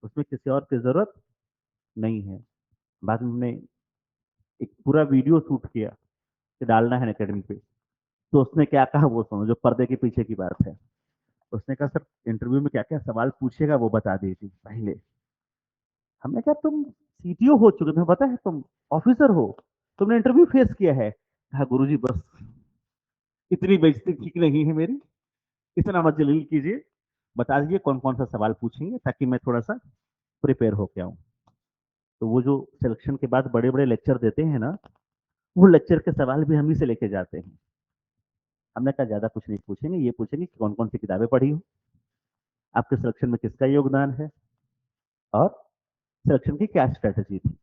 उसमें किसी और की जरूरत नहीं है। बाद में हमने एक पूरा वीडियो शूट किया कि डालना है अकेडमी पे। तो उसने क्या कहा वो सुनो, जो पर्दे के पीछे की बात है। उसने कहा सर इंटरव्यू में क्या क्या सवाल पूछेगा वो बता दीजिए पहले। हमने कहा तुम सीटीओ हो चुके, तुम्हें पता है, तुम ऑफिसर हो, तुमने इंटरव्यू फेस किया है। कहा गुरुजी बस इतनी बेइज्जती ठीक नहीं है मेरी, इतना मत जलील कीजिए, बता दीजिए कौन कौन सा सवाल पूछेंगे ताकि मैं थोड़ा सा प्रिपेयर होके आऊँ। तो वो जो सिलेक्शन के बाद बड़े बड़े लेक्चर देते हैं ना, वो लेक्चर के सवाल भी हम ही से लेके जाते हैं। हमने कहा ज्यादा कुछ नहीं पूछेंगे, ये पूछेंगे कि कौन कौन सी किताबें पढ़ी हो, आपके सिलेक्शन में किसका योगदान है, और सिलेक्शन की क्या स्ट्रेटेजी थी।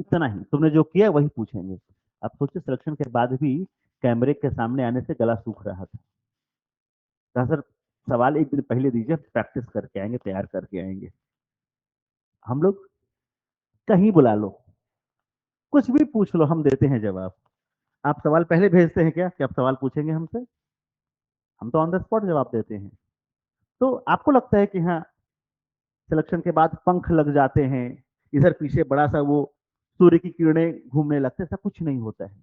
इतना ही, तुमने जो किया वही पूछेंगे। आप सोचिए सिलेक्शन के बाद भी कैमरे के सामने आने से गला सूख रहा था। कहा सर सवाल एक दिन पहले दीजिए, प्रैक्टिस करके आएंगे, तैयार करके आएंगे। हम लोग कहीं बुला लो, कुछ भी पूछ लो, हम देते हैं जवाब। आप सवाल पहले भेजते हैं क्या कि आप सवाल पूछेंगे हमसे? हम तो ऑन द स्पॉट जवाब देते हैं। तो आपको लगता है कि हाँ सिलेक्शन के बाद पंख लग जाते हैं, इधर पीछे बड़ा सा वो सूर्य की किरणें घूमने लगते हैं, ऐसा कुछ नहीं होता है।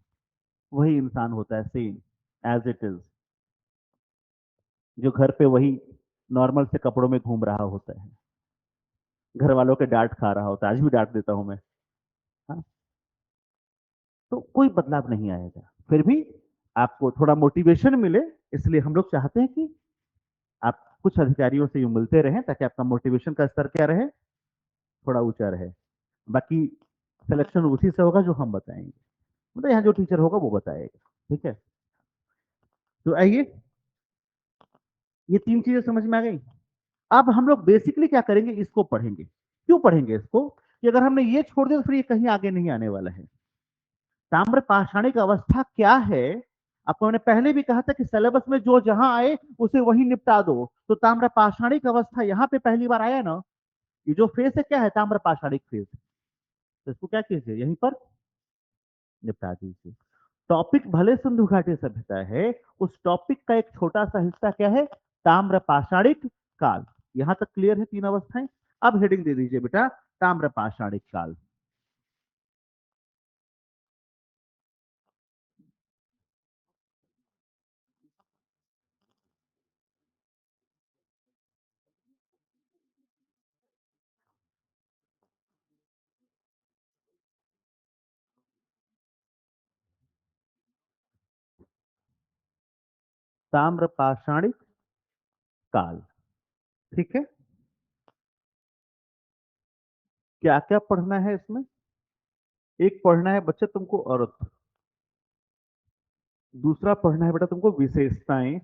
वही इंसान होता है, सेम एज इट इज, जो घर पे वही नॉर्मल से कपड़ों में घूम रहा होता है, घर वालों के डांट खा रहा होता है। आज भी डांट देता हूं मैं। हाँ, तो कोई बदलाव नहीं आएगा। फिर भी आपको थोड़ा मोटिवेशन मिले, इसलिए हम लोग चाहते हैं कि आप कुछ अधिकारियों से यूं मिलते रहें ताकि आपका मोटिवेशन का स्तर क्या रहे, थोड़ा ऊंचा रहे। बाकी सिलेक्शन उसी से होगा जो हम बताएंगे, मतलब यहाँ जो टीचर होगा वो बताएगा। ठीक है, तो आइए, ये 3 चीजें समझ में आ गई। अब हम लोग बेसिकली क्या करेंगे, इसको पढ़ेंगे। क्यों पढ़ेंगे इसको? कि अगर हमने ये छोड़ दिया तो फिर ये कहीं आगे नहीं आने वाला है। ताम्र पाषाणिक अवस्था क्या है? आपको मैंने पहले भी कहा था कि सिलेबस में जो जहां आए उसे वही निपटा दो। तो ताम्र पाषाणिक अवस्था यहाँ पे पहली बार आया ना, ये जो फेस है क्या है, ताम्र पाषाणिक फेस। तो इसको क्या कीजिए, यहीं पर निपटा दीजिए। टॉपिक भले सिंधु घाटी सभ्यता है, उस टॉपिक का एक छोटा सा हिस्सा क्या है? ताम्र पाषाणिक काल। यहां तक क्लियर है तीन अवस्थाएं। अब हेडिंग दे दीजिए बेटा, ताम्र पाषाणिक काल। ताम्र पाषाणिक काल। ठीक है। क्या क्या पढ़ना है इसमें? एक पढ़ना है बच्चे तुमको अर्थ, दूसरा पढ़ना है बेटा तुमको विशेषताएं,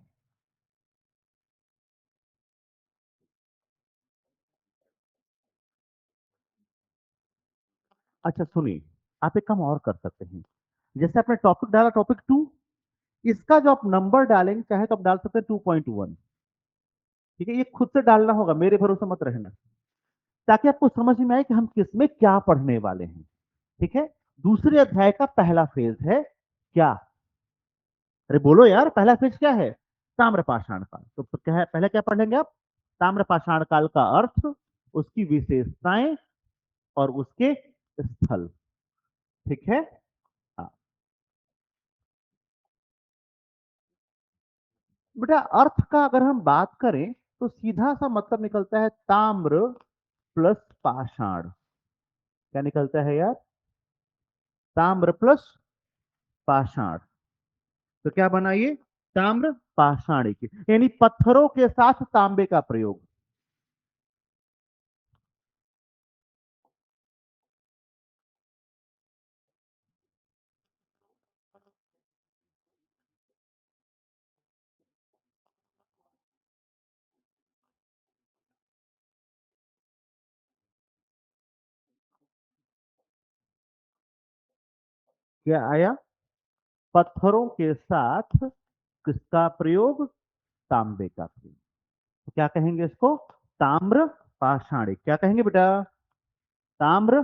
अच्छा सुनिए, आप एक काम और कर सकते हैं। जैसे आपने टॉपिक डाला टॉपिक 2, इसका जो आप नंबर डालेंगे चाहे तो आप डाल सकते हैं 2.1। ठीक है, ये खुद से डालना होगा, मेरे भरोसे मत रहना, ताकि आपको समझ में आए कि हम किसमें क्या पढ़ने वाले हैं। ठीक है। दूसरे अध्याय का पहला फेज है क्या? अरे बोलो यार, पहला फेज क्या है? ताम्रपाषाण काल। तो क्या है, पहले क्या पढ़ेंगे आप? ताम्रपाषाण काल का अर्थ, उसकी विशेषताएं और उसके स्थल। ठीक है। हाँ बेटा, अर्थ का अगर हम बात करें तो सीधा सा मतलब निकलता है ताम्र प्लस पाषाण। क्या निकलता है यार? ताम्र प्लस पाषाण। तो क्या बना ये? ताम्र पाषाणिक, यानी पत्थरों के साथ तांबे का प्रयोग। क्या आया? पत्थरों के साथ किसका प्रयोग? तांबे का प्रयोग। तो क्या कहेंगे इसको? ताम्र पाषाणिक। क्या कहेंगे बेटा? ताम्र।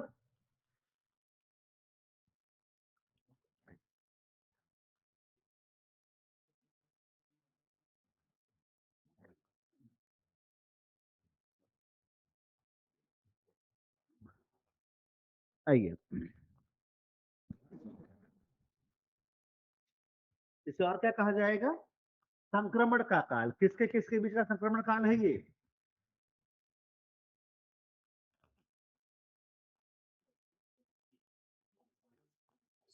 आइए, इसे और क्या कहा जाएगा? संक्रमण का काल। किसके किसके बीच का संक्रमण काल है ये?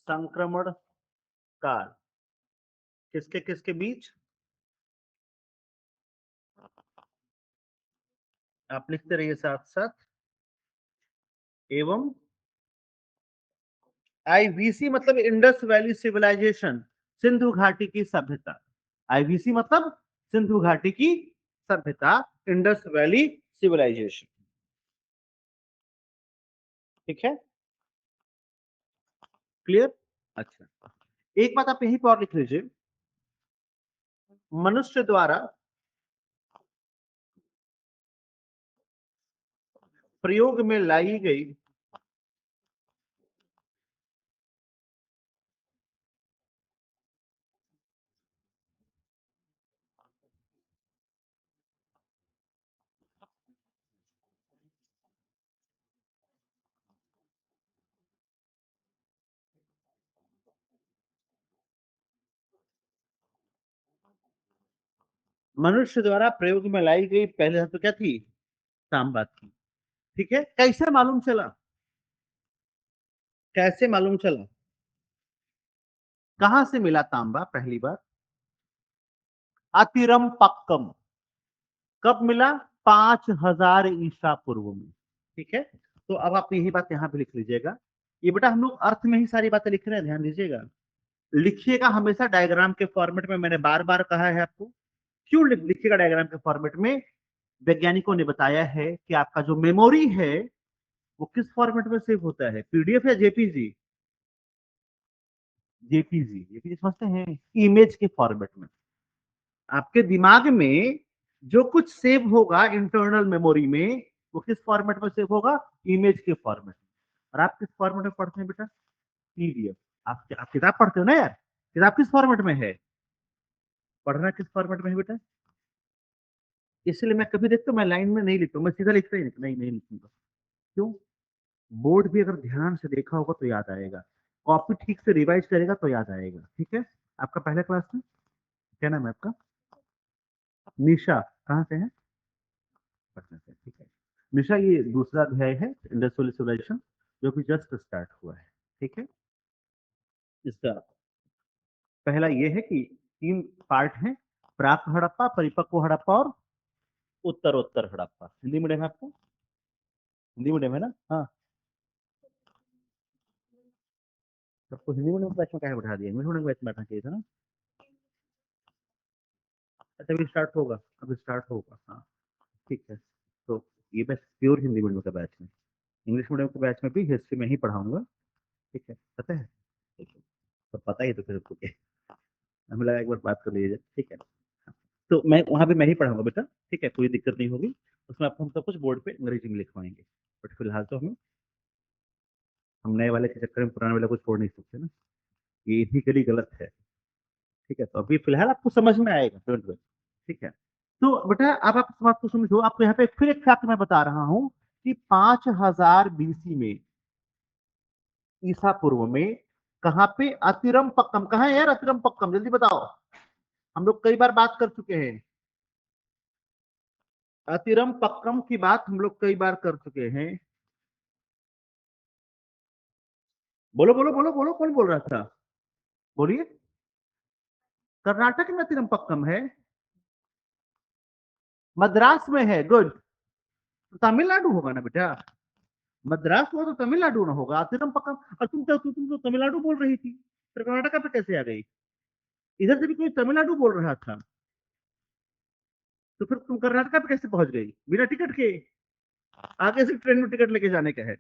संक्रमण काल किसके किसके बीच? आप लिखते रहिए साथ साथ। एवं आईवीसी मतलब इंडस वैली सिविलाइजेशन, सिंधु घाटी की सभ्यता। आईवीसी मतलब सिंधु घाटी की सभ्यता, इंडस वैली सिविलाइजेशन। ठीक है, क्लियर? अच्छा, एक बात आप यहीं पर और लिख लीजिए। मनुष्य द्वारा प्रयोग में लाई गई मनुष्य द्वारा प्रयोग में लाई गई पहले धातु क्या थी? तांबा थी। ठीक है, कैसे मालूम चला? कैसे मालूम चला? कहां से मिला तांबा पहली बार? अतिरम पक्कम। कब मिला? 5000 ईसा पूर्व में। ठीक है, तो अब आप यही बात यहां पे लिख लीजिएगा। ये बेटा हम लोग अर्थ में ही सारी बातें लिख रहे हैं, ध्यान दीजिएगा। लिखिएगा हमेशा डायग्राम के फॉर्मेट में, मैंने बार बार कहा है आपको। क्यों लिखिएगा डायग्राम के फॉर्मेट में? वैज्ञानिकों ने बताया है कि आपका जो मेमोरी है वो किस फॉर्मेट में सेव होता है, पीडीएफ या जेपीजी? जेपीजी, जेपीजी समझते हैं, इमेज के फॉर्मेट में। आपके दिमाग में जो कुछ सेव होगा इंटरनल मेमोरी में, वो किस फॉर्मेट में सेव होगा? इमेज के फॉर्मेट में। और आप किस फॉर्मेट में पढ़ते हैं बेटा? पीडीएफ। आप किताब पढ़ते हो ना यार? किताब किस फॉर्मेट में है, पढ़ना किस फॉर्मेट में है बेटा? इसलिए मैं कभी देखता हूँ मैं लाइन में नहीं लिखता हूँ, मैं सीधा लिखता ही नहीं लिखूंगा। क्यों? बोर्ड भी अगर ध्यान से देखा होगा तो याद आएगा, कॉपी ठीक से रिवाइज करेगा तो याद आएगा। ठीक है, आपका पहला क्लास में क्या नाम है आपका? निशा, कहाँ से है? पटना से, ठीक है। निशा, ये दूसरा अध्याय है इंडस्ट्रियल सिविलाइजेशन, जो कि जस्ट स्टार्ट हुआ है। ठीक है, इसका पहला ये है कि तीन पार्ट हैं, प्राक हड़प्पा, परिपक्व हड़प्पा और उत्तरोत्तर हड़प्पा। हिंदी मीडियम है आपको? हिंदी मीडियम है ना? हाँ, सबको हिंदी मीडियम बैच में क्या बैठा दिया, इंग्लिश मीडियम बैच में बैठना चाहिए था ना। अच्छा, अभी स्टार्ट होगा, अभी स्टार्ट होगा, हाँ ठीक है। तो ये बैच प्योर हिंदी मीडियम का बैच है, इंग्लिश मीडियम के बैच में भी हिस्ट्री में ही पढ़ाऊंगा। ठीक है, पता है? ठीक है, तो पता ही तो फिर आपको क्या, हमें लगा एक बार बात कर लीजिए। ठीक है, तो मैं वहां पे मैं ही पढ़ाऊंगा बेटा। ठीक है, कोई दिक्कत नहीं होगी, उसमें आपको हम सब कुछ बोर्ड पे अंग्रेजी में लिखवाएंगे। बट फिलहाल तो हम नए वाले के चक्कर में पुराने वाले को छोड़ नहीं सकते ना, ये इथिकली गलत है। ठीक है, तो अभी फिलहाल आपको समझ में आएगा, डोंट वरी। ठीक है, तो बेटा अब आप इस बात को समझो, आपको यहाँ पे फिर एक फैक्ट मैं बता रहा हूँ कि 5000 बीसी में, ईसा पूर्व में, कहाँ पे अतिरम पक्कम, कहाँ है यार अतिरम पक्कम, जल्दी बताओ। हम लोग कई बार बात कर चुके हैं, अतिरम पक्कम की बात हम लोग कई बार कर चुके हैं। बोलो बोलो बोलो बोलो, कौन बोल रहा था? बोलिए। कर्नाटक में अतिरम पक्कम है, मद्रास में है, गुड। तो तमिलनाडु होगा ना बेटा, मद्रास हुआ तो तमिलनाडु ना होगा अतिरम पक्कम। और तुम तो तमिलनाडु बोल रही थी, फिर कर्नाटक पे कैसे आ गई? इधर से भी कोई तमिलनाडु बोल रहा था, तो फिर तुम कर्नाटक पे कैसे पहुंच गई बिना टिकट के? आगे से ट्रेन में टिकट लेके जाने का है।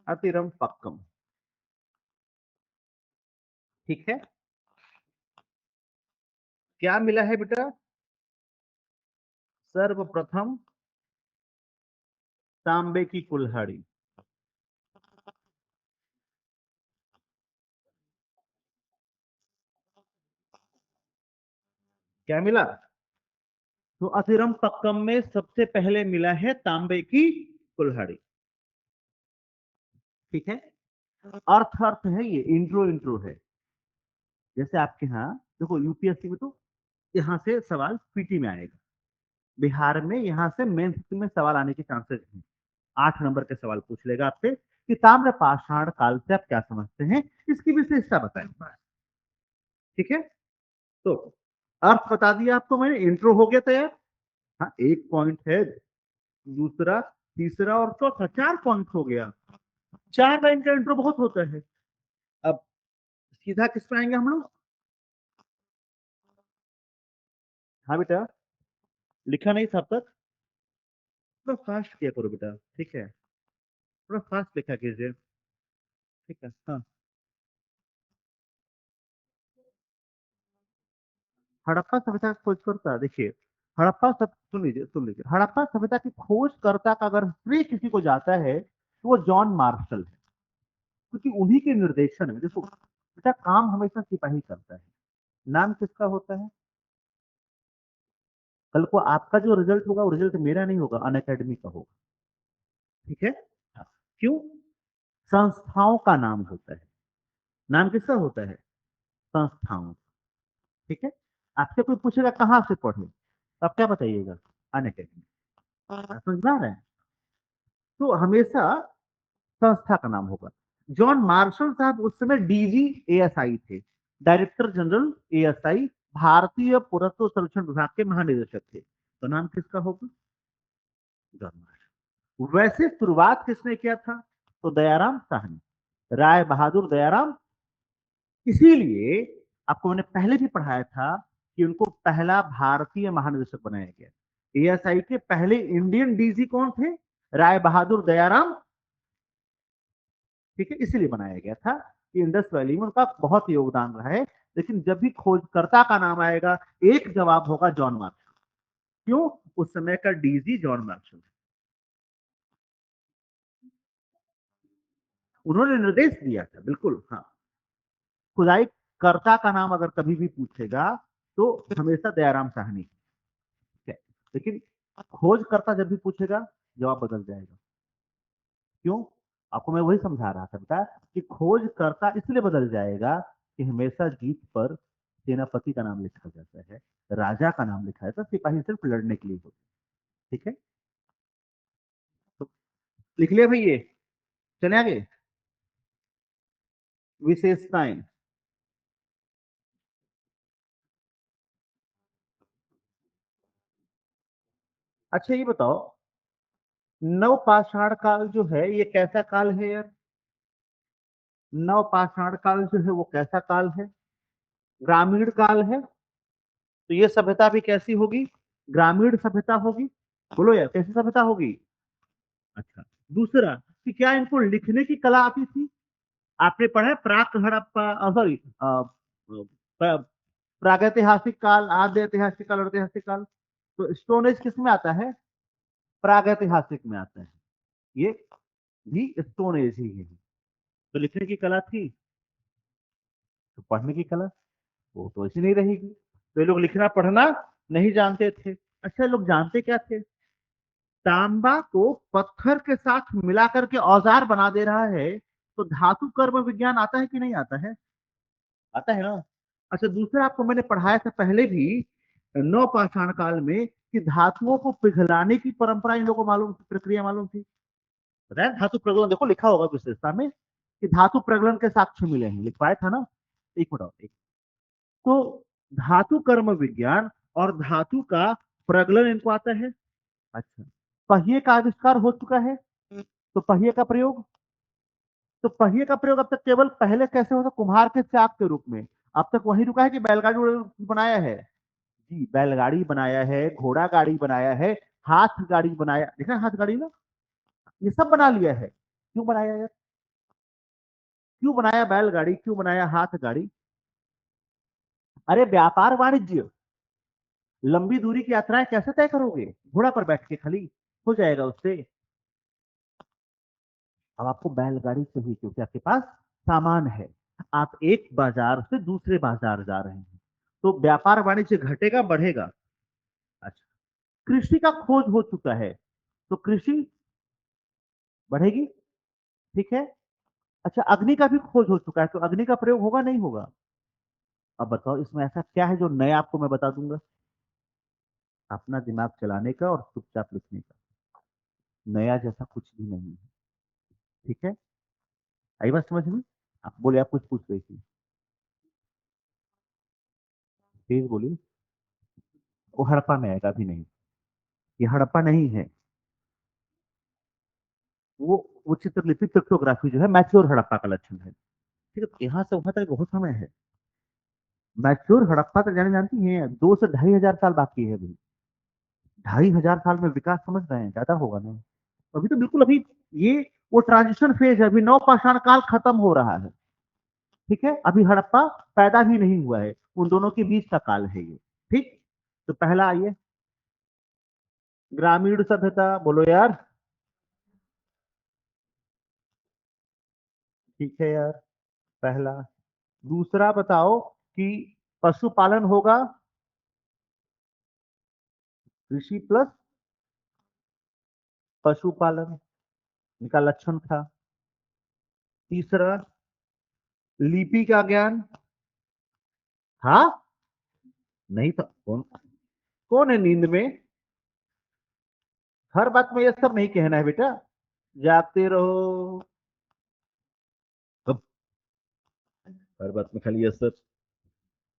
अतिरम पक्कम, ठीक है। क्या मिला है बेटा? सर्वप्रथम तांबे की कुल्हाड़ी। क्या मिला? तो अतिरम पक्कम में सबसे पहले मिला है तांबे की कुल्हाड़ी। ठीक है, अर्थ अर्थ है, ये इंट्रो इंट्रो है। जैसे आपके यहाँ देखो यूपीएससी में तो यहाँ से सवाल पीटी में आएगा, बिहार में यहाँ से मेंस में सवाल आने के चांसेस हैं। 8 नंबर के सवाल पूछ लेगा आपसे कि ताम्र पाषाण काल से आप क्या समझते हैं, इसकी विशेषता बताएं। ठीक है, तो अर्थ बता दिया आपको मैंने, इंट्रो हो गया तैयार। हाँ, एक पॉइंट है, दूसरा, तीसरा और चौथा, 4 पॉइंट हो गया। 4 लाइन का इंट्रो बहुत होता है। अब सीधा किस पे आएंगे हम लोग? हाँ बेटा, लिखा नहीं था अब तक? थोड़ा फास्ट किया करो बेटा, ठीक है, थोड़ा फास्ट लिखा कीजिए। ठीक है, हाँ। हड़प्पा सभ्यता की खोज करता, देखिए, सुन लीजिए, हड़प्पा सभ्यता की खोजकर्ता का अगर श्रेय किसी को जाता है तो वो जॉन मार्शल है, क्योंकि उन्हीं के निर्देशन में, देखो बेटा, काम हमेशा सिपाही करता है। नाम किसका होता है? कल को आपका जो रिजल्ट होगा वो रिजल्ट मेरा नहीं होगा, अन अकेडमी का होगा। ठीक है, हाँ। क्यों? संस्थाओं का नाम होता है, नाम किसका होता है? संस्थाओं। ठीक है, आपसे कोई पूछेगा कहाँ से पढ़े, तो आप क्या बताइएगा? अन अकेडमी। समझ में आ रहा है? तो हमेशा संस्था का नाम होगा। जॉन मार्शल साहब उस समय डीजी एएसआई थे, डायरेक्टर जनरल एएसआई, भारतीय पुरातत्व सर्वेक्षण विभाग के महानिदेशक थे। तो नाम किसका होगा? John Marshall. वैसे शुरुआत किसने किया था? तो दयाराम साहनी, राय बहादुर दयाराम। इसीलिए आपको मैंने पहले भी पढ़ाया था कि उनको पहला भारतीय महानिदेशक बनाया गया। एएसआई के पहले इंडियन डीजी कौन थे? राय बहादुर दयाराम। ठीक है, इसीलिए बनाया गया था कि इंडस वैली में उनका बहुत योगदान रहा है। लेकिन जब भी खोजकर्ता का नाम आएगा, एक जवाब होगा जॉन मार्शल। क्यों? उस समय का डीजी जॉन मार्शल। उन्होंने निर्देश दिया था, बिल्कुल, हाँ। खुदाई कर्ता का नाम अगर कभी भी पूछेगा तो हमेशा दयाराम साहनी, ठीक है। लेकिन खोजकर्ता जब भी पूछेगा जवाब बदल जाएगा। क्यों? आपको मैं वही समझा रहा था बेटा कि खोजकर्ता इसलिए बदल जाएगा कि हमेशा जीत पर सेनापति का नाम लिखा जाता है, राजा का नाम लिखा जाता है, सिपाही सिर्फ लड़ने के लिए होते हैं, ठीक है। तो लिख लिया भाई ये, चले आगे। विशेषताएं। अच्छा ये बताओ, नवपाषाण काल जो है ये कैसा काल है यार? नवपाषाण काल जो है वो कैसा काल है? ग्रामीण काल है। तो ये सभ्यता भी कैसी होगी? ग्रामीण सभ्यता होगी। बोलो यार, कैसी सभ्यता होगी? अच्छा। दूसरा, कि क्या इनको लिखने की कला आती थी? आपने पढ़ा है प्राक हड़प्पा, सॉरी, प्रागैतिहासिक काल, आद्य ऐतिहासिक काल और ऐतिहासिक काल। तो स्टोन एज किस में आता है? प्रागैतिहासिक में आता है। ये भी स्टोन एज ही है। तो लिखने की कला थी, तो पढ़ने की कला वो तो ऐसी नहीं रहेगी। तो ये लोग लिखना पढ़ना नहीं जानते थे। अच्छा, ये लोग जानते क्या थे? तांबा को पत्थर के साथ मिला करके औजार बना दे रहा है, तो धातु कर्म विज्ञान आता है कि नहीं आता है? आता है ना। अच्छा, दूसरा आपको मैंने पढ़ाया था पहले भी, नवपाषाण काल में, कि धातुओं को पिघलाने की परंपरा इन लोगों को मालूम, प्रक्रिया मालूम थी। पता है धातु प्रज्वलन, देखो लिखा होगा विशेषता में कि धातु प्रज्वलन के साक्ष्य मिले हैं, लिखवाया था ना। एक मिनट और, एक। तो धातु कर्म विज्ञान और धातु का प्रज्वलन इनको आता है। अच्छा, पहिए का आविष्कार हो चुका है, तो पहिए का प्रयोग, तो पहिए का प्रयोग अब तक केवल पहले कैसे होता, कुम्हार के चाक के रूप में। अब तक वही रुका है कि बैलगाड़ी बनाया है? जी, बैलगाड़ी बनाया है, घोड़ा गाड़ी बनाया है, हाथ गाड़ी बनाया, देखा है हाथ गाड़ी ना, ये सब बना लिया है। क्यों बनाया यार? क्यों बनाया बैलगाड़ी, क्यों बनाया हाथ गाड़ी? अरे व्यापार वाणिज्य, लंबी दूरी की यात्राएं कैसे तय करोगे? घोड़ा पर बैठ के खाली हो जाएगा उससे। अब आपको बैलगाड़ी चाहिए क्योंकि आपके पास सामान है, आप एक बाजार से दूसरे बाजार जा रहे हैं, तो व्यापार वाणिज्य घटेगा बढ़ेगा। अच्छा, कृषि का खोज हो चुका है, तो कृषि बढ़ेगी, ठीक है। अच्छा, अग्नि का भी खोज हो चुका है, तो अग्नि का प्रयोग होगा नहीं होगा? अब बताओ इसमें ऐसा क्या है जो नया आपको मैं बता दूंगा? अपना दिमाग चलाने का और चुपचाप लिखने का। नया जैसा कुछ भी नहीं है, ठीक है। आई बात समझ में? आप बोले, आप कुछ पूछ रही थी, तेज बोली। वो हड़प्पा में आएगा, अभी नहीं। ये हड़प्पा नहीं है। वो चित्रलिपि पिक्टोग्राफी जो है मैच्योर हड़प्पा का लक्षण है, ठीक है। तो यहाँ से वहां तक बहुत समय है। मैच्योर हड़प्पा तक जाने, जानती हैं 2 से 2,500 साल बाकी है अभी। 2,500 साल में विकास समझ रहे हैं, ज्यादा होगा ना। अभी तो बिल्कुल, अभी ये वो ट्रांजिशन फेज है, अभी नवपाषाण काल खत्म हो रहा है, ठीक है। अभी हड़प्पा पैदा भी नहीं हुआ है, उन दोनों के बीच का काल है ये, ठीक। तो पहला आइए, ग्रामीण सभ्यता, बोलो यार। ठीक है यार, पहला। दूसरा बताओ कि पशुपालन होगा, कृषि प्लस पशुपालन, इनका लक्षण था। तीसरा, लिपि का ज्ञान। हाँ, नहीं था, कौन? कौन है नींद में? हर बात में ये सब नहीं कहना है बेटा, जागते रहो। अब हर बात में खाली ये सब।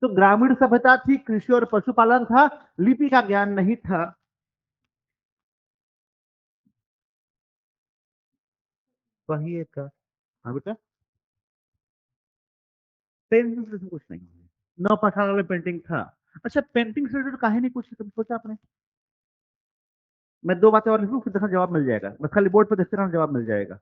तो ग्रामीण सभ्यता थी, कृषि और पशुपालन था, लिपि का ज्ञान नहीं था। वही एक का। हाँ बेटा, पेंटिंग से कुछ नहीं है। नौ पाषाण में पेंटिंग था। अच्छा, पेंटिंग से रिलेटेड काहे नहीं पूछी, कभी सोचा आपने? मैं दो बातें और लिखूं, फिर देखना जवाब मिल जाएगा, बस खाली बोर्ड पर देखते रहना, जवाब मिल जाएगा।